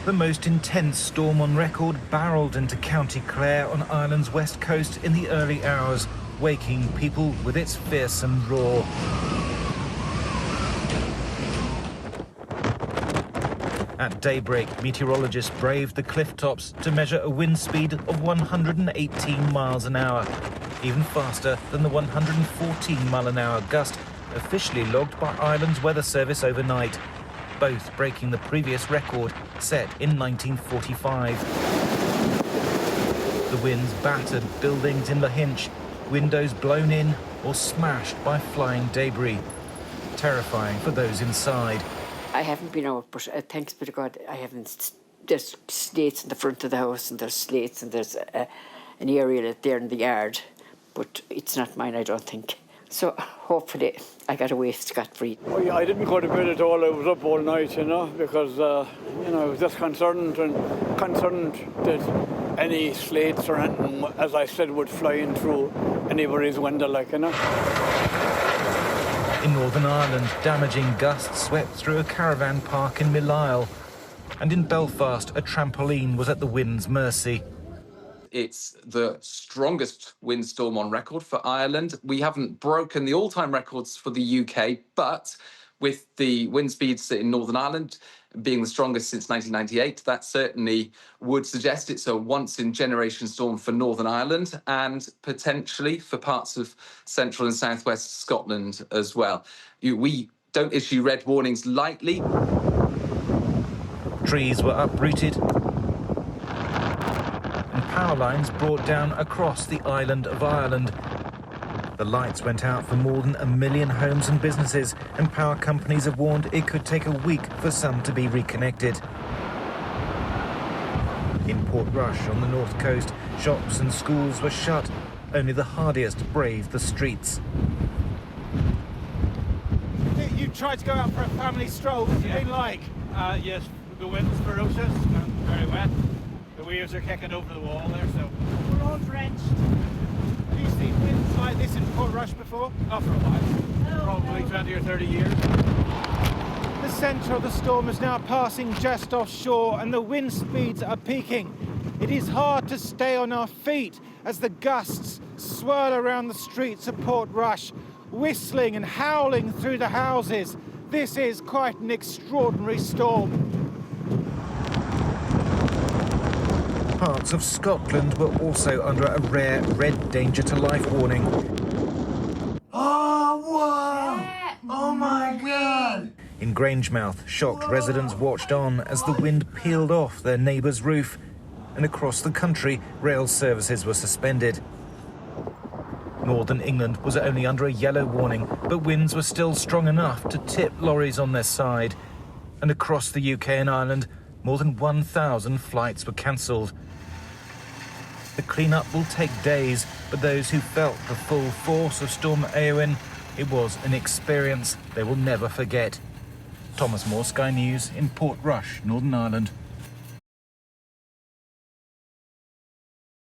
The most intense storm on record barreled into County Clare on Ireland's west coast in the early hours, waking people with its fearsome roar. At daybreak, meteorologists braved the cliff tops to measure a wind speed of 118 miles an hour, even faster than the 114-mile-an-hour gust officially logged by Ireland's weather service overnight, both breaking the previous record set in 1945. The winds battered buildings in Lahinch, windows blown in or smashed by flying debris. Terrifying for those inside. I haven't been out, but thanks be to God, I haven't. There's slates in the front of the house, and there's slates, and there's an area there in the yard, but it's not mine, I don't think. So hopefully I got away scot-free. Well, I didn't go to bed at all. I was up all night, because, I was just concerned that any slates or anything, as I said, would fly in through anybody's window, In Northern Ireland, damaging gusts swept through a caravan park in Millisle. And in Belfast, a trampoline was at the wind's mercy. It's the strongest windstorm on record for Ireland. We haven't broken the all-time records for the UK, but with the wind speeds in Northern Ireland being the strongest since 1998, that certainly would suggest it's a once-in-generation storm for Northern Ireland and potentially for parts of central and southwest Scotland as well. We don't issue red warnings lightly. Trees were uprooted and power lines brought down across the island of Ireland. The lights went out for more than 1 million homes and businesses, and power companies have warned it could take a week for some to be reconnected. In Portrush on the north coast, shops and schools were shut. Only the hardiest braved the streets. You tried to go out for a family stroll. What's it been like? Yes, the wind's ferocious and very wet. The waves are kicking over the wall there, so we're all drenched. Have you seen winds like this in Portrush before? Not for a while. Probably 20 or 30 years. The centre of the storm is now passing just offshore and the wind speeds are peaking. It is hard to stay on our feet as the gusts swirl around the streets of Portrush, whistling and howling through the houses. This is quite an extraordinary storm. Parts of Scotland were also under a rare red danger to life warning. Oh, wow! Oh, my God! In Grangemouth, shocked residents watched on as the wind peeled off their neighbour's roof. And across the country, rail services were suspended. Northern England was only under a yellow warning, but winds were still strong enough to tip lorries on their side. And across the UK and Ireland, more than 1,000 flights were cancelled. The clean-up will take days, but those who felt the full force of Storm Eowyn, it was an experience they will never forget. Thomas Moore, Sky News in Portrush, Northern Ireland.